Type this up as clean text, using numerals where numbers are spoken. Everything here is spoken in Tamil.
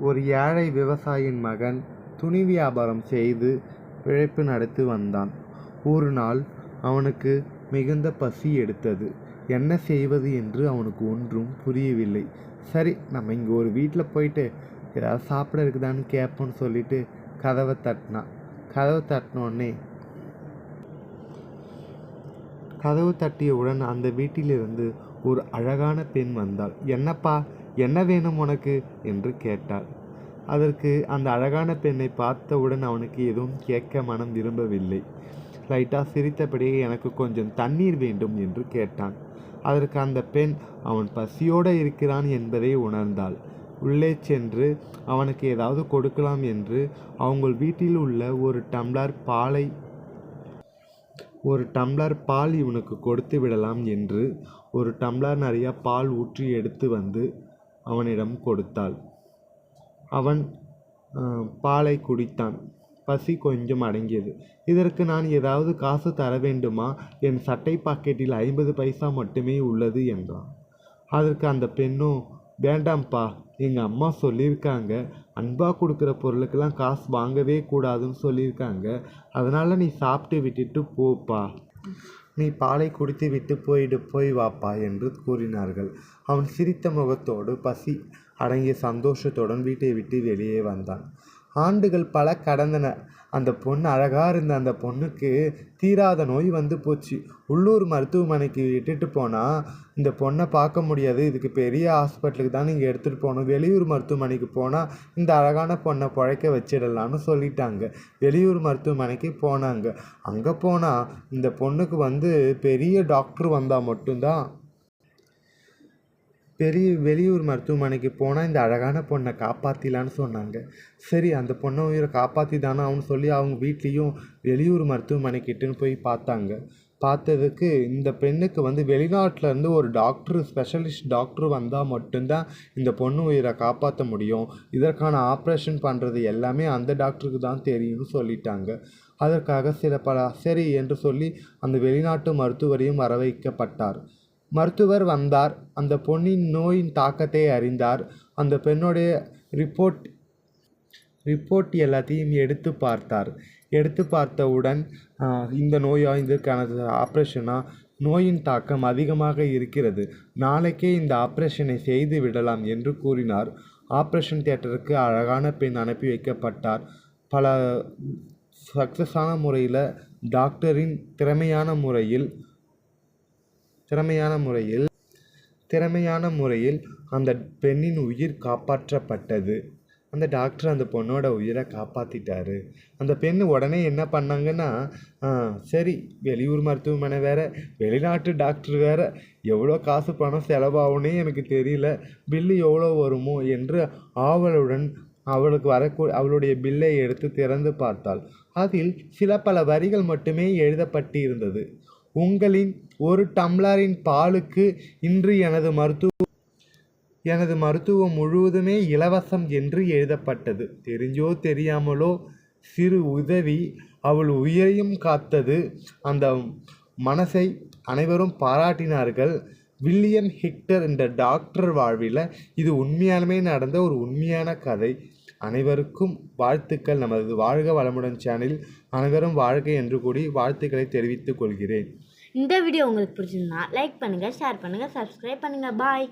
ஒரு ஏழை விவசாயியின் மகன் துணி வியாபாரம் செய்து பிழைப்பு நடத்தி வந்தான். ஒரு நாள் அவனுக்கு மிகுந்த பசி எடுத்தது. என்ன செய்வது என்று அவனுக்கு ஒன்றும் புரியவில்லை. சரி, நம்ம இங்கே ஒரு வீட்டில் போயிட்டு ஏதாவது சாப்பிட இருக்குதான்னு கேட்போன்னு சொல்லிட்டு கதவை தட்டினான். கதவு தட்டியவுடன் அந்த வீட்டிலிருந்து ஒரு அழகான பெண் வந்தாள். என்னப்பா, என்ன வேணும் உனக்கு என்று கேட்டாள். அதற்கு அந்த அழகான பெண்ணை பார்த்தவுடன் அவனுக்கு எதுவும் கேட்க மனம் விரும்பவில்லை. லைட்டாக சிரித்தபடியே எனக்கு கொஞ்சம் தண்ணீர் வேண்டும் என்று கேட்டான். அதற்கு அந்த பெண் அவன் பசியோடு இருக்கிறான் என்பதை உணர்ந்தாள். உள்ளே சென்று அவனுக்கு ஏதாவது கொடுக்கலாம் என்று அவங்க வீட்டில் உள்ள ஒரு டம்ளர் பால் இவனுக்கு கொடுத்து விடலாம் என்று ஒரு டம்ளர் நிறைய பால் ஊற்றி எடுத்து வந்து அவனிடம் கொடுத்தாள். அவன் பாலை குடித்தான். பசி கொஞ்சம் அடங்கியது. இதற்கு நான் ஏதாவது காசு தர வேண்டுமா? என் சட்டை பாக்கெட்டில் 50 பைசா மட்டுமே உள்ளது என்றான். அதற்கு அந்த பெண்ணும், வேண்டாம்ப்பா, எங்கள் அம்மா சொல்லியிருக்காங்க, அன்பா கொடுக்குற பொருளுக்கெல்லாம் காசு வாங்கவே கூடாதுன்னு சொல்லியிருக்காங்க. அதனால் நீ சாப்பிட்டு விட்டுட்டு போப்பா, நீ பாலை குடித்து விட்டு போய் வாப்பா என்று கூறினார்கள். அவன் சிரித்த முகத்தோடு பசி அடங்கிய சந்தோஷத்துடன் வீட்டை விட்டு வெளியே வந்தான். ஆண்டுகள் பல கடந்தன. அந்த பொண்ணு அழகாக இருந்த அந்த பொண்ணுக்கு தீராத நோய் வந்து போச்சு. உள்ளூர் மருத்துவமனைக்கு இட்டுட்டு போனால் இந்த பொண்ணை பார்க்க முடியாது, இதுக்கு பெரிய ஹாஸ்பிட்டலுக்கு தான் நீங்கள் எடுத்துகிட்டு போகணும், வெளியூர் மருத்துவமனைக்கு போனால் இந்த அழகான பொண்ணை பிழைக்க வச்சிடலான்னு சொல்லிட்டாங்க. வெளியூர் மருத்துவமனைக்கு போனாங்க. அங்கே போனால் இந்த பொண்ணுக்கு பெரிய டாக்டர் வந்தால் மட்டும்தான் வெளியூர் மருத்துவமனைக்கு போனால் இந்த அழகான பொண்ணை காப்பாற்றிலான்னு சொன்னாங்க. சரி, அந்த பொண்ணை உயிரை காப்பாற்றி தானே அவனு சொல்லி அவங்க வீட்லேயும் வெளியூர் மருத்துவமனைக்கு இட்டுன்னு போய் பார்த்தாங்க. பார்த்ததுக்கு இந்த பெண்ணுக்கு வெளிநாட்டிலேருந்து ஒரு ஸ்பெஷலிஸ்ட் டாக்டர் வந்தால் மட்டும்தான் இந்த பொண்ணு உயிரை காப்பாற்ற முடியும், இதற்கான ஆப்ரேஷன் பண்ணுறது எல்லாமே அந்த டாக்டருக்கு தான் தெரியும்னு சொல்லிட்டாங்க. அதற்காக சரி என்று சொல்லி அந்த வெளிநாட்டு மருத்துவரையும் வர வைக்கப்பட்டார். மருத்துவர் வந்தார். அந்த பொண்ணின் நோயின் தாக்கத்தை அறிந்தார். அந்த பெண்ணுடைய ரிப்போர்ட் எல்லாத்தையும் எடுத்து பார்த்தார். எடுத்து பார்த்தவுடன் இந்த நோயா, இதற்கான ஆப்ரேஷனா, நோயின் தாக்கம் அதிகமாக இருக்கிறது, நாளைக்கே இந்த ஆப்ரேஷனை செய்து விடலாம் என்று கூறினார். ஆப்ரேஷன் தியேட்டருக்கு அழகான பெண் அனுப்பி வைக்கப்பட்டார். பல சக்ஸஸான முறையில் டாக்டரின் திறமையான முறையில் அந்த பெண்ணின் உயிர் காப்பாற்றப்பட்டது. அந்த டாக்டர் அந்த பொண்ணோட உயிரை காப்பாற்றிட்டாரு. அந்த பெண் உடனே என்ன பண்ணாங்கன்னா, சரி, வெளியூர் மருத்துவமனை வேறு, வெளிநாட்டு டாக்டர் வேறு, எவ்வளோ காசு பணம் செலவாகுனே எனக்கு தெரியல, பில்லு எவ்வளோ வருமோ என்று ஆவலுடன் அவளுடைய பில்லை எடுத்து திறந்து பார்த்தாள். அதில் பல வரிகள் மட்டுமே எழுதப்பட்டிருந்தது. உங்களின் ஒரு டம்ளரின் பாலுக்கு இன்று எனது மருத்துவம் முழுவதுமே இலவசம் என்று எழுதப்பட்டது. தெரிஞ்சோ தெரியாமலோ சிறு உதவி அவள் உயிரையும் காத்தது. அந்த மனசை அனைவரும் பாராட்டினார்கள். வில்லியம் ஹெக்டர் என்ற டாக்டர் வாழ்வில் இது உண்மையாலுமே நடந்த ஒரு உண்மையான கதை. அனைவருக்கும் வாழ்த்துக்கள். நமது வாழ்க வளமுடன் சேனலில் அனைவரும் வாழ்க என்று கூறி வாழ்த்துக்களை தெரிவித்துக் கொள்கிறேன். இந்த வீடியோ உங்களுக்கு பிடிச்சிருந்தா லைக் பண்ணுங்கள், ஷேர் பண்ணுங்கள், சப்ஸ்கிரைப் பண்ணுங்கள். பாய்.